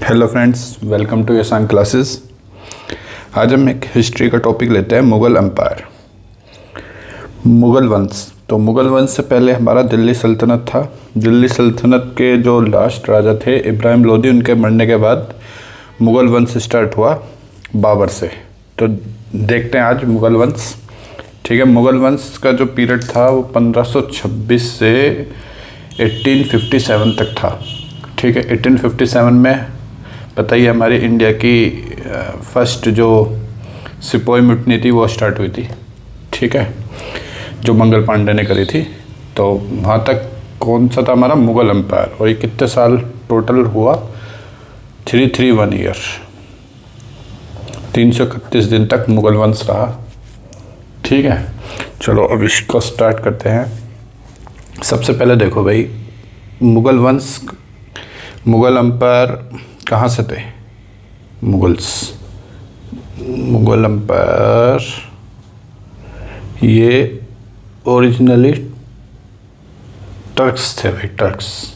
Hello friends, welcome to यसान classes. आज हम एक हिस्ट्री का टॉपिक लेते हैं, मुग़ल एम्पायर, मुग़ल वंश। तो मुग़ल वंश से पहले हमारा दिल्ली सल्तनत था। दिल्ली सल्तनत के जो लास्ट राजा थे इब्राहिम लोदी, उनके मरने के बाद मुग़ल वंश स्टार्ट हुआ बाबर से। तो देखते हैं आज मुग़ल वंश। ठीक है, मुग़ल वंश का जो पीरियड था वो 1526 से 1857 तक था। ठीक है, 1857 में बताइए हमारी इंडिया की फर्स्ट जो सिपोही मुटनी थी वो स्टार्ट हुई थी। ठीक है, जो मंगल पांडे ने करी थी। तो वहाँ तक कौन सा था हमारा मुग़ल एम्पायर, और ये कितने साल टोटल हुआ? 331 ईयर, 331 दिन तक मुग़ल वंश रहा। ठीक है, चलो अब इसको स्टार्ट करते हैं। सबसे पहले देखो भाई, मुग़ल वंश, मुग़ल एम्पायर कहाँ से थे? मुग़ल एम्पायर ये ओरिजिनली टर्क्स थे भाई, टर्क्स।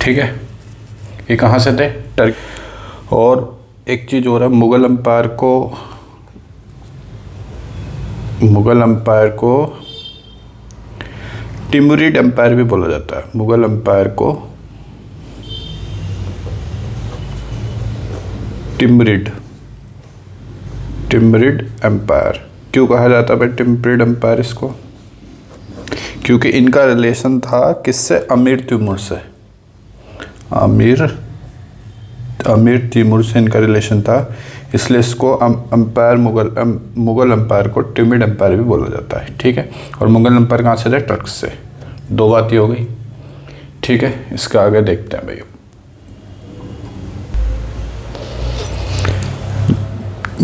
ठीक है, ये कहाँ से थे? टर्क। और एक चीज़ और है, मुग़ल एम्पायर को टिमुरिड एम्पायर भी बोला जाता है। मुग़ल एम्पायर को टिमरिड एम्पायर क्यों कहा जाता है भाई? टिमरिड एम्पायर इसको क्योंकि इनका रिलेशन था किससे? अमीर तैमूर से। अमीर तैमूर से इनका रिलेशन था, इसलिए इसको एम्पायर मुग़ल एम्पायर को टिमिड एम्पायर भी बोला जाता है। ठीक है, और मुग़ल एम्पायर कहाँ से थे? टर्क से। दो बात ही हो गई। ठीक है, इसका आगे देखते हैं भाई।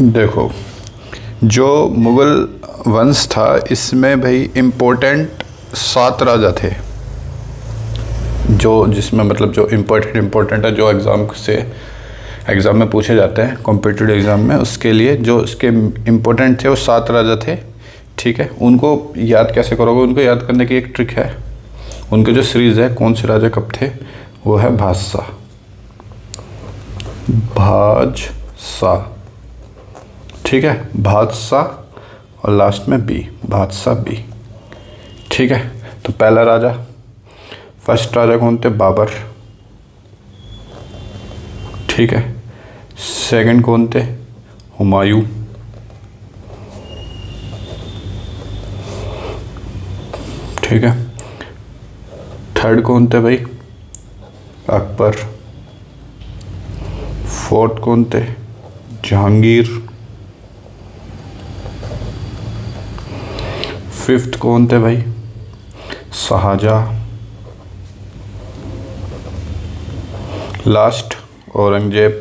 देखो, जो मुग़ल वंश था इसमें भाई इम्पोर्टेंट 7 राजा थे, जिसमें मतलब जो इम्पोर्टेंट है, जो एग्ज़ाम में पूछे जाते हैं, कॉम्पिटिटिव एग्ज़ाम में, उसके लिए जो इसके इम्पोर्टेंट थे वो 7 राजा थे। ठीक है, उनको याद कैसे करोगे? उनको याद करने की एक ट्रिक है। उनके जो सीरीज़ है, कौन से राजा कब थे, वो है बादशाह। ठीक है, बादशाह और लास्ट में बी, बादशाह बी। ठीक है, तो पहला राजा, फर्स्ट राजा कौन थे? बाबर। ठीक है, सेकंड कौन थे? हुमायूं। ठीक है, थर्ड कौन थे भाई? अकबर। फोर्थ कौन थे? जहांगीर। फिफ्थ कौन थे भाई? शाहजहां। लास्ट औरंगजेब।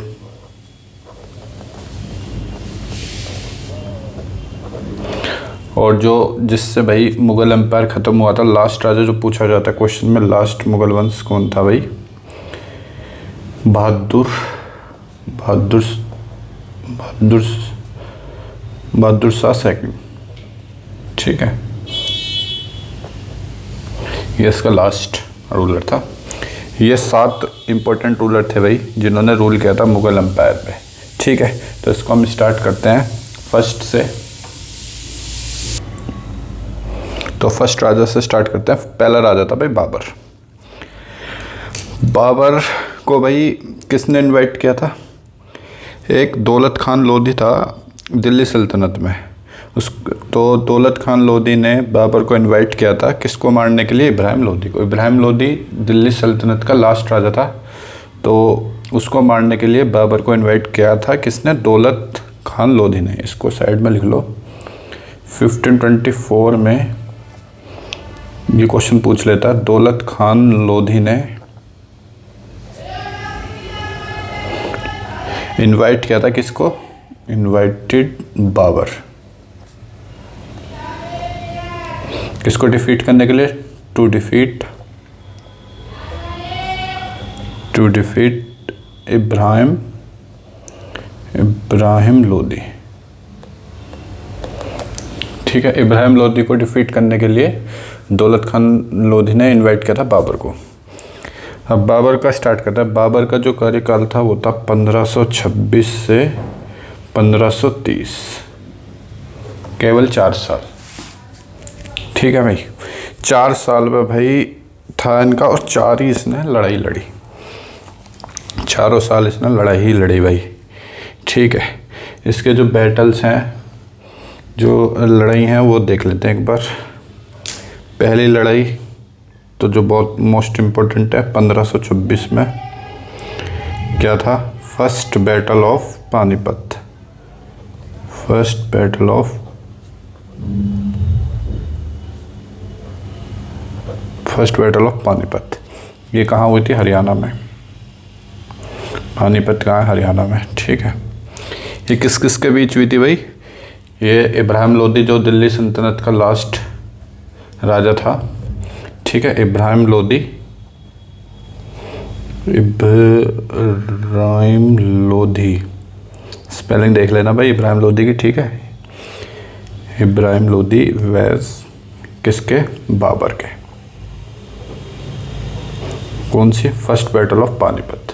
और जिससे भाई मुग़ल एम्पायर ख़त्म हुआ था, लास्ट राजा जो पूछा जाता है क्वेश्चन में, लास्ट मुग़ल वंश कौन था भाई? बहादुर शाह सेकंड। ठीक है, ये इसका लास्ट रूलर था। ये 7 इम्पोर्टेंट रूलर थे भाई, जिन्होंने रूल किया था मुग़ल एम्पायर पे। ठीक है, तो इसको हम स्टार्ट करते हैं फर्स्ट से। तो फर्स्ट राजा से स्टार्ट करते हैं। पहला राजा था भाई बाबर। बाबर को भाई किसने इनवाइट किया था? एक दौलत खान लोधी था दिल्ली सल्तनत में। तो दौलत खान लोधी ने बाबर को इनवाइट किया था, किसको मारने के लिए? इब्राहिम लोधी को। इब्राहिम लोधी दिल्ली सल्तनत का लास्ट राजा था, तो उसको मारने के लिए बाबर को इनवाइट किया था किसने? दौलत खान लोधी ने। इसको साइड में लिख लो। 1524 में ये क्वेश्चन पूछ लेता है, दौलत खान लोधी ने इनवाइट किया था किसको? इनवाइटेड बाबर। किसको डिफीट करने के लिए? To defeat Ibrahim Lodi. ठीक है, इब्राहिम लोधी को डिफीट करने के लिए दौलत खान लोधी ने इनवाइट किया था बाबर को। अब बाबर का स्टार्ट करता है। बाबर का जो कार्यकाल था वो था 1526 से 1530, केवल 4 साल। ठीक है भाई, 4 साल में भाई था इनका, और 4 ही इसने लड़ाई लड़ी, चारों साल इसने लड़ाई ही लड़ी भाई। ठीक है, इसके जो बैटल्स हैं, जो लड़ाई हैं वो देख लेते हैं एक बार। पहली लड़ाई तो जो बहुत मोस्ट इम्पोर्टेंट है, 1526 में क्या था? First battle of Panipat. First battle of Panipat, ये कहाँ हुई थी? हरियाणा में। पानीपत कहाँ है? हरियाणा में। ठीक है, ये किस किस के बीच हुई थी भाई? ये इब्राहिम लोदी, जो दिल्ली सल्तनत का लास्ट राजा था। ठीक है, इब्राहिम लोधी, स्पेलिंग देख लेना भाई इब्राहिम लोधी की। ठीक है, इब्राहिम लोधी वैज किसके? बाबर के। कौन सी? First battle of Panipat.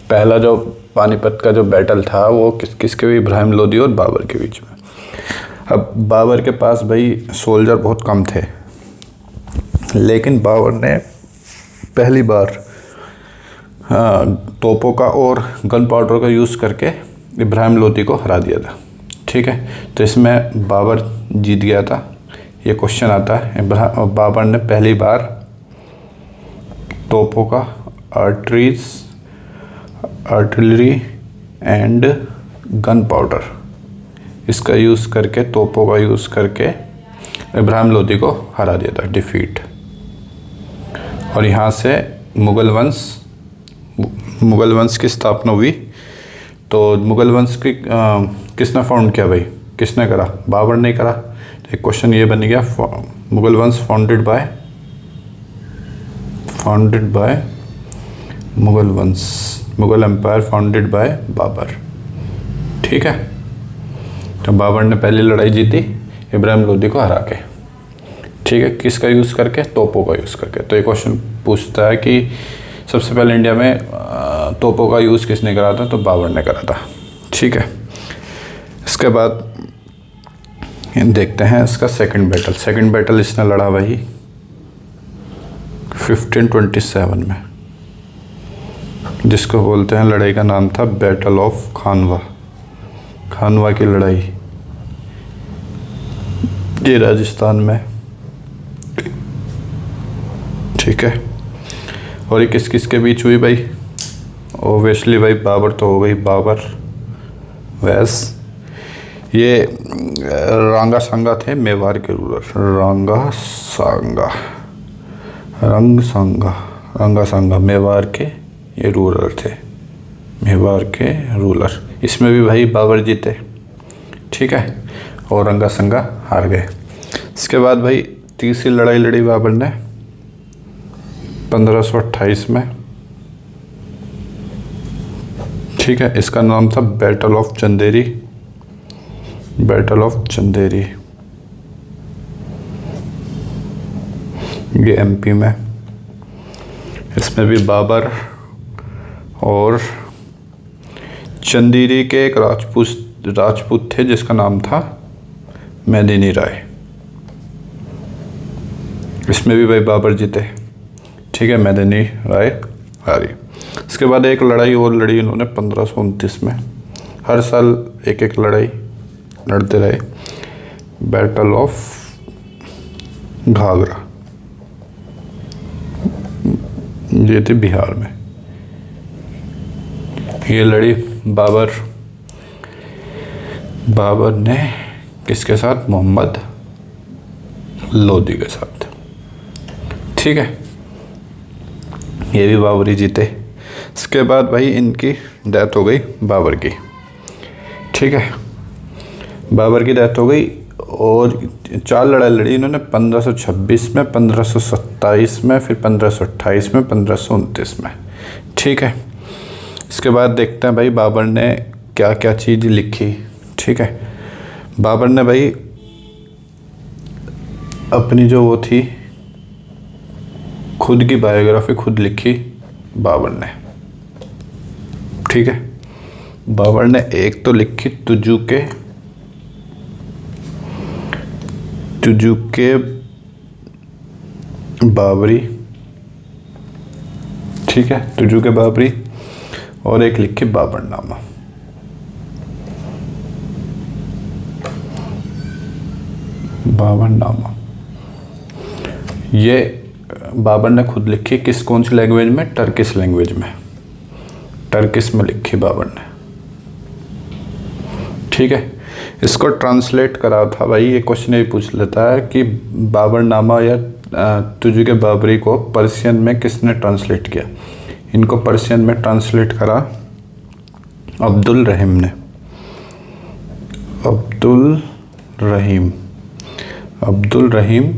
पहला जो पानीपत का जो बैटल था वो किसके भी? इब्राहिम लोधी और बाबर के बीच में। अब बाबर के पास भाई सोल्जर बहुत कम थे, लेकिन बाबर ने पहली बार तोपों का और गन पाउडर का यूज़ करके इब्राहिम लोधी को हरा दिया था। ठीक है, तो इसमें बाबर जीत गया था। ये क्वेश्चन आता है, बाबर ने पहली बार तोपों का, आर्टिलरी एंड गन पाउडर, इसका यूज़ करके, तोपों का यूज़ करके इब्राहिम लोधी को हरा दिया था, डिफीट। और यहाँ से मुग़ल वंश की स्थापना हुई। तो मुग़ल वंश की किसने फाउंड किया भाई? किसने करा? बाबर ने करा। तो एक क्वेश्चन ये बन गया, मुग़ल वंश founded by Mughal empire founded by Babur. ठीक है, तो बाबर ने पहली लड़ाई जीती इब्राहिम लोधी को हरा के। ठीक है, किसका यूज़ करके? तोपों का यूज़ करके। तो ये क्वेश्चन पूछता है कि सबसे पहले इंडिया में तोपों का यूज़ किसने करा था? तो बाबर ने करा था। ठीक है, इसके बाद देखते हैं इसका सेकंड बैटल इसने लड़ा वही 1527 में, जिसको बोलते हैं, लड़ाई का नाम था बैटल ऑफ खानवा की लड़ाई। ये राजस्थान में। ठीक है, और ये किस किस के बीच हुई भाई? ओबियसली भाई बाबर तो हो गई, बाबर वैस। ये रंगा सांगा थे, मेवाड़ के रूलर। रंगा सांगा मेवाड़ के ये रूलर थे, मेवाड़ के रूलर। इसमें भी भाई बाबर जीते। ठीक है, और रंगा संगा हार गए। इसके बाद भाई तीसरी लड़ाई लड़ी बाबर ने 1528 में। ठीक है, इसका नाम था बैटल ऑफ चंदेरी। ये एमपी में। इसमें भी बाबर और चंदेरी के एक राजपूत थे जिसका नाम था मेदिनी राय। इसमें भी भाई बाबर जीते। ठीक है, मेदिनी राय हारी। इसके बाद एक लड़ाई और लड़ी इन्होंने 1529 में। हर साल एक एक लड़ाई लड़ते रहे। बैटल ऑफ घाघरा, ये थी बिहार में। ये लड़ी बाबर ने किसके साथ? मोहम्मद लोधी के साथ। ठीक है, ये भी बाबर ही जीते। इसके बाद भाई इनकी डेथ हो गई, बाबर की। ठीक है, बाबर की डेथ हो गई और 4 लड़ाई लड़ी इन्होंने 1526 में, 1527 में, फिर 1528 में, 1529 में। ठीक है, इसके बाद देखते हैं भाई बाबर ने क्या क्या चीज़ लिखी। ठीक है, बाबर ने भाई अपनी जो वो थी खुद की बायोग्राफी खुद लिखी बाबर ने। ठीक है, बाबर ने एक तो लिखी तुजुके बाबरी, ठीक है, तुजुके बाबरी, और एक लिखी बाबरनामा। बाबरनामा ये बाबर ने खुद लिखी, कौन सी लैंग्वेज में? टर्किश लैंग्वेज में, टर्किश में लिखी बाबर ने। ठीक है, इसको ट्रांसलेट करा था भाई, ये क्वेश्चन ही पूछ लेता है कि बाबरनामा या तुजुके बाबरी को पर्शियन में किसने ट्रांसलेट किया। इनको पर्शियन में ट्रांसलेट करा अब्दुल रहीम ने। अब्दुल रहीम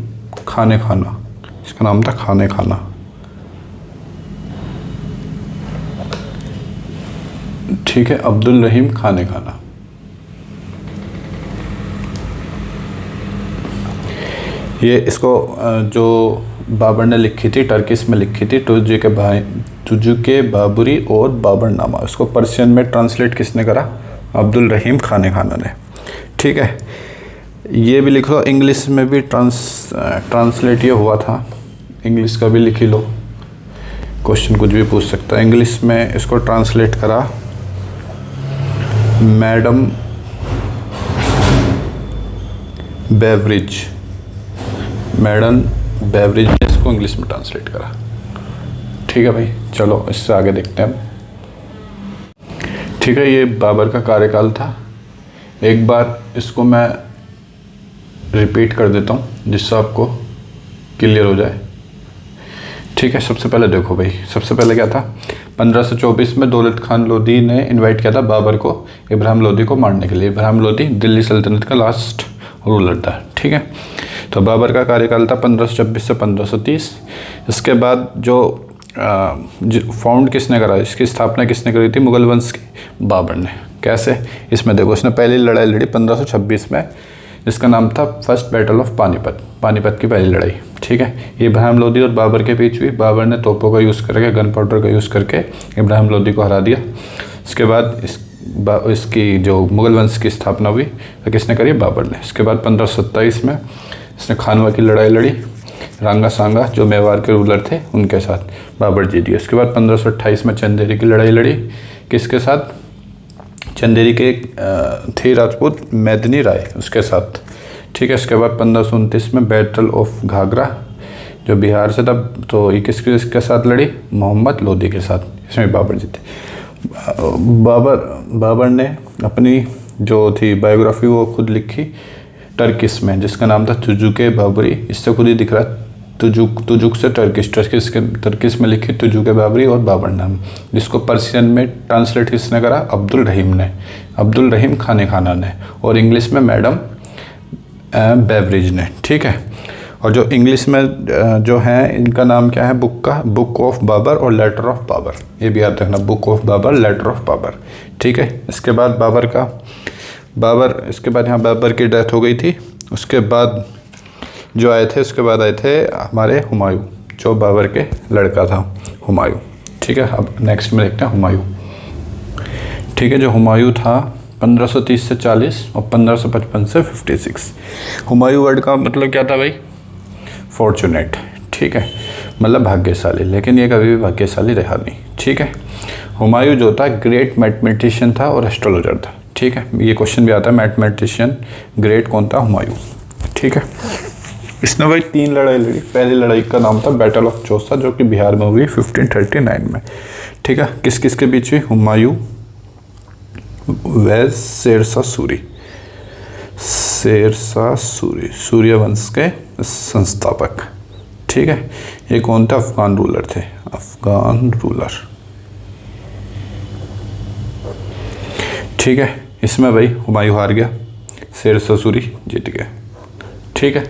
खाने खाना, इसका नाम था खाने खाना। ठीक है, अब्दुल रहीम खाने खाना। ये इसको जो बाबर ने लिखी थी, टर्किश में लिखी थी, तुजुके बाबरी और बाबरनामा, उसको पर्शियन में ट्रांसलेट किसने करा? अब्दुल रहीम खाने खाना ने। ठीक है, ये भी लिख लो, इंग्लिश में भी ट्रांसलेट ये हुआ था, इंग्लिश का भी लिख लो, क्वेश्चन कुछ भी पूछ सकता है। इंग्लिश में इसको ट्रांसलेट करा मैडम बेवरिज, मैडम बेवरिज ने इसको इंग्लिश में ट्रांसलेट करा। ठीक है भाई, चलो इससे आगे देखते हैं। ठीक है, ये बाबर का कार्यकाल था। एक बार इसको मैं रिपीट कर देता हूँ जिससे आपको क्लियर हो जाए। ठीक है, सबसे पहले देखो भाई, सबसे पहले क्या था, 1524 में दौलत खान लोधी ने इनवाइट किया था बाबर को इब्राहिम लोधी को मारने के लिए। इब्राहिम लोधी दिल्ली सल्तनत का लास्ट रूलर था। ठीक है, तो बाबर का कार्यकाल था 1526 से 1530। इसके बाद जो फाउंड किसने करा, इसकी स्थापना किसने करी थी? मुगल वंश की बाबर ने। कैसे? इसमें देखो, इसने पहली लड़ाई लड़ी 1526 में, जिसका नाम था first battle of Panipat, Panipat की पहली लड़ाई। ठीक है, ये इब्राहिम लोधी और बाबर के बीच हुई। बाबर ने तोपों का यूज़ करके, गन पाउडर का यूज़ करके इब्राहिम लोधी को हरा दिया। इसके बाद इसकी जो मुगल वंश की स्थापना हुई तो किसने करी? बाबर ने। इसके बाद 1527 में इसने खानवा की लड़ाई लड़ी, रांगा सांगा जो मेवाड़ के रूलर थे उनके साथ, बाबर जीत गया। उसके बाद 1528 में चंदेरी की लड़ाई लड़ी, किसके साथ? चंदेरी के थे राजपूत मेदिनी राय, उसके साथ। ठीक है, इसके बाद 1529 में बैटल ऑफ घाघरा जो बिहार से था, तो ये किसके साथ लड़ी? मोहम्मद लोधी के साथ, इसमें बाबर जीते। बाबर ने अपनी जो थी बायोग्राफी वो खुद लिखी टर्किश में, जिसका नाम था तुजुके बाबरी। इससे खुद ही दिख रहा है, तुजुक से टर्किश में लिखी तुजुके बाबरी और बाबरनामा, जिसको पर्शियन में ट्रांसलेट किसने करा? अब्दुल रहीम ने, अब्दुल रहीम खाने खाना ने, और इंग्लिश में मैडम बेवरिज ने। ठीक है, और जो इंग्लिश में जो है इनका नाम क्या है बुक का? बुक ऑफ बाबर और लेटर ऑफ बाबर, ये भी याद रखना, book of Babur, letter of Babur. ठीक है, इसके बाद इसके बाद यहाँ बाबर की डेथ हो गई थी। उसके बाद जो आए थे, उसके बाद आए थे हमारे हुमायूं, जो बाबर के लड़का था हुमायूं। ठीक है, अब नेक्स्ट में देखते हैं हुमायूं। ठीक है, जो हुमायूं था 1530 से 40 और 1555 से 56। हुमायूं वर्ड का मतलब क्या था भाई? फॉर्चुनेट। ठीक है, मतलब भाग्यशाली, लेकिन ये कभी भी भाग्यशाली रहा नहीं। ठीक है, हुमायूं जो था ग्रेट मैथमेटिशियन था और एस्ट्रोलॉजर था। ठीक है, ये क्वेश्चन भी आता है, मैथमेटिशियन ग्रेट कौन था? हुमायूं। ठीक है, इसने भाई 3 लड़ाई लड़ी। पहली लड़ाई का नाम था बैटल ऑफ चौसा, जो कि बिहार में हुई 1539 में। ठीक है, किस किस के बीच हुई? हुमायूं व शेरशाह सूरी, सूर्य वंश के संस्थापक। ठीक है, ये कौन थे? अफगान रूलर थे, अफगान रूलर। ठीक है, इसमें भाई हुमायूं हार गया, शेरशाह सूरी जीत गया। ठीक है,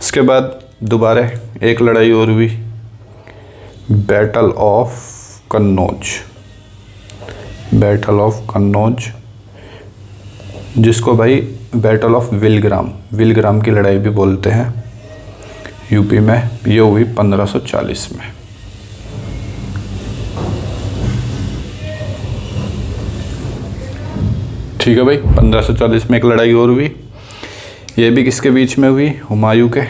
इसके बाद दोबारा एक लड़ाई और हुई, बैटल ऑफ कन्नौज, जिसको भाई बैटल ऑफ विलग्राम की लड़ाई भी बोलते हैं, यूपी में। ये हुई 1540 में। ठीक है भाई। 1540 में एक लड़ाई और हुई, ये भी किसके बीच में हुई? हुमायूं के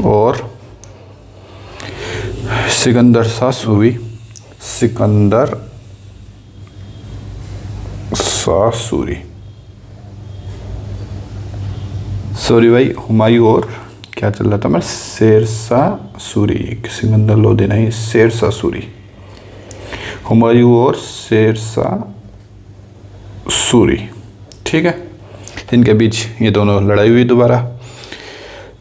और सिकंदर शाह सूरी। सिकंदर शाह सूरी, सॉरी भाई, हुमायूं और क्या चल रहा था मैं, शेरशाह सूरी। सिकंदर लोधी नहीं, शेरशाह सूरी। हुमायूं और शेरशाह सूरी, ठीक है, इनके बीच ये दोनों लड़ाई हुई दोबारा।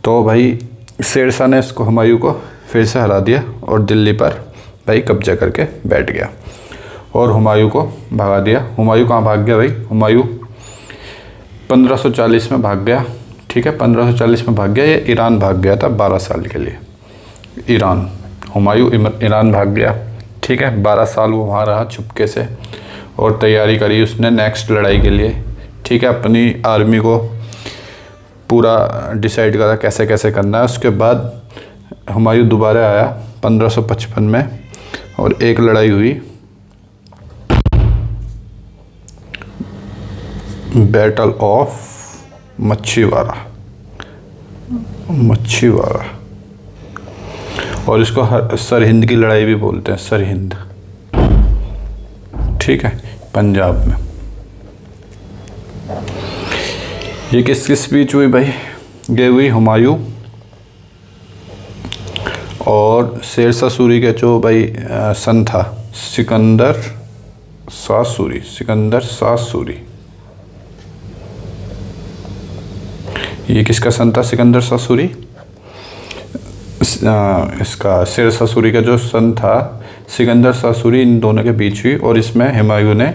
तो भाई शेरशाह ने इसको, हुमायूं को फिर से हरा दिया और दिल्ली पर भाई कब्जा करके बैठ गया और हुमायूं को भगा दिया। हुमायूं कहाँ भाग गया भाई? हुमायूं 1540 में भाग गया, ठीक है, 1540 में भाग गया। ये ईरान भाग गया था 12 साल के लिए, ईरान। हुमायूं ईरान भाग गया, ठीक है, 12 साल वो वहाँ रहा चुपके से और तैयारी करी उसने नेक्स्ट लड़ाई के लिए, ठीक है, अपनी आर्मी को पूरा डिसाइड करा कैसे कैसे करना है। उसके बाद हुमायूं दोबारा आया 1555 में और एक लड़ाई हुई, बैटल ऑफ मच्छीवाड़ा, और इसको सरहिंद की लड़ाई भी बोलते हैं, सरहिंद, ठीक है, पंजाब में। ये किस किस बीच हुई भाई? ये हुई हुमायूं और शेरशाह सूरी के जो भाई सन था, सिकंदर शाह सूरी। सिकंदर शाह सूरी, ये किसका सन था? सिकंदर शाह सूरी, इसका शेरशाह सूरी का जो सन था सिकंदर शाह सूरी, इन दोनों के बीच हुई और इसमें हुमायूं ने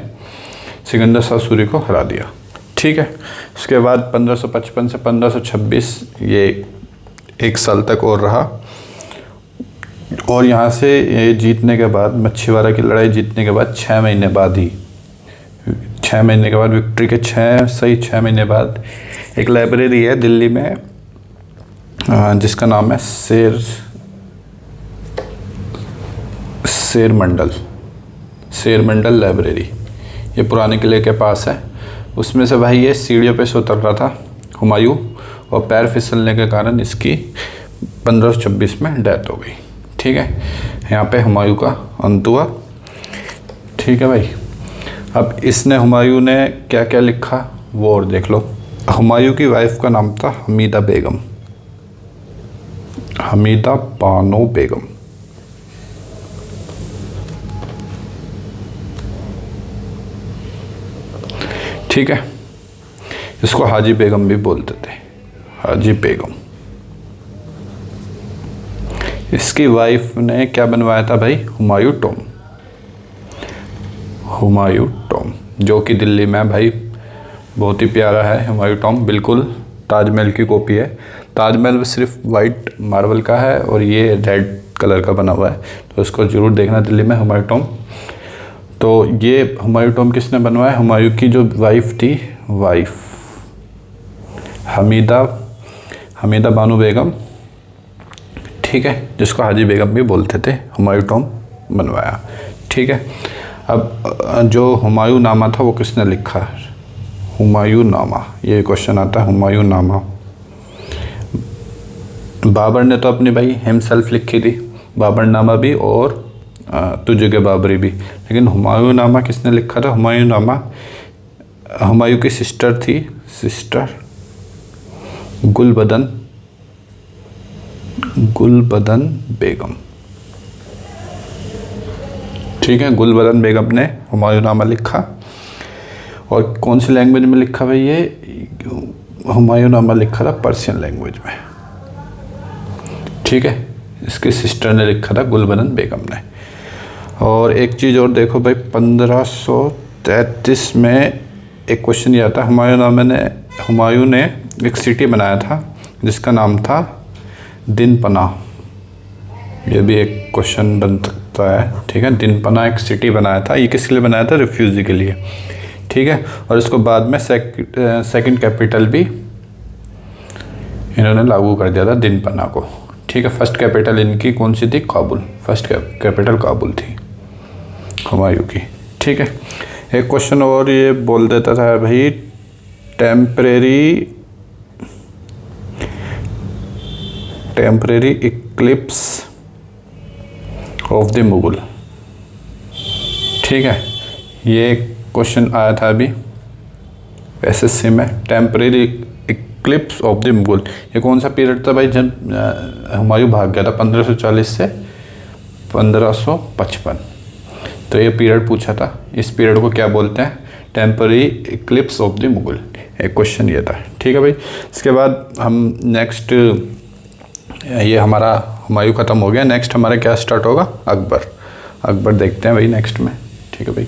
सिकंदर शाह सूरी को हरा दिया, ठीक है। उसके बाद 1555 से 1526 ये 1 साल तक और रहा और यहाँ से ये जीतने के बाद, मच्छीवाड़ा की लड़ाई जीतने के बाद 6 महीने बाद ही, 6 महीने के बाद, विक्ट्री के 6 महीने बाद एक लाइब्रेरी है दिल्ली में जिसका नाम है शेर मंडल लाइब्रेरी। ये पुराने किले के पास है। उसमें से भाई ये सीढ़ियों पे से उतर रहा था हुमायूं और पैर फिसलने के कारण इसकी 1526 में डेथ हो गई, ठीक है। यहाँ पे हुमायूं का अंत हुआ, ठीक है भाई। अब इसने, हुमायूं ने क्या क्या लिखा वो और देख लो। हुमायूं की वाइफ का नाम था हमीदा बेगम, हमीदा बानो बेगम, ठीक है। इसको हाजी बेगम भी बोलते थे, हाजी बेगम। इसकी वाइफ ने क्या बनवाया था भाई? हुमायूं टॉम, हुमायूं टॉम, जो कि दिल्ली में भाई बहुत ही प्यारा है। हुमायूं टॉम बिल्कुल ताजमहल की कॉपी है। ताजमहल सिर्फ वाइट मार्बल का है और ये रेड कलर का बना हुआ है, तो इसको ज़रूर देखना दिल्ली में, हुमायूं टॉम। तो ये हुमायूं टॉम किसने बनवाया? हुमायूं की जो वाइफ थी, वाइफ हमीदा बानो बेगम, ठीक है, जिसको हाजी बेगम भी बोलते थे, हुमायूं टॉम बनवाया, ठीक है। अब जो हुमायूं नामा था वो किसने लिखा? हुमायूं नामा, ये क्वेश्चन आता है, हुमायूं नामा। बाबर ने तो अपनी भाई हिमसेल्फ लिखी थी, बाबर नामा भी और तुझे के बाबरी भी, लेकिन हुमायूं नामा किसने लिखा था? हुमायूं नामा हुमायूं की सिस्टर थी, सिस्टर गुलबदन बेगम, ठीक है। गुलबदन बेगम ने हुमायूं नामा लिखा। और कौन सी लैंग्वेज में लिखा भाई? ये हुमायूं नामा लिखा था पर्शियन लैंग्वेज में, ठीक है। इसकी सिस्टर ने लिखा था, गुलबदन बेगम ने। और एक चीज़ और देखो भाई, 1533 में एक क्वेश्चन ये आता है, हुमायूं ने एक सिटी बनाया था जिसका नाम था दिनपना। ये भी एक क्वेश्चन बन सकता है, ठीक है। दिनपना एक सिटी बनाया था, ये किसके लिए बनाया था? रिफ्यूजी के लिए, ठीक है। और इसको बाद में सेकंड कैपिटल भी इन्होंने लागू कर दिया था, दिनपना को, ठीक है। फर्स्ट कैपिटल इनकी कौन सी थी? काबुल, फर्स्ट कैपिटल काबुल थी हुमायूं की, ठीक है। एक क्वेश्चन और ये बोल देता था भाई, temporary Eclipse of the Mughal. ठीक है, ये क्वेश्चन आया था अभी एसएससी में, temporary Eclipse of the Mughal. ये कौन सा पीरियड था भाई जब हुमायूं भाग गया था 1540 से 1555। तो ये पीरियड पूछा था, इस पीरियड को क्या बोलते हैं? Temporary Eclipse of the Mughal. एक क्वेश्चन ये था। ठीक है भाई। इसके बाद हम नेक्स्ट, ये हमारा हुमायूं ख़त्म हो गया, नेक्स्ट हमारा क्या स्टार्ट होगा? अकबर। अकबर देखते हैं भाई नेक्स्ट में। ठीक है भाई।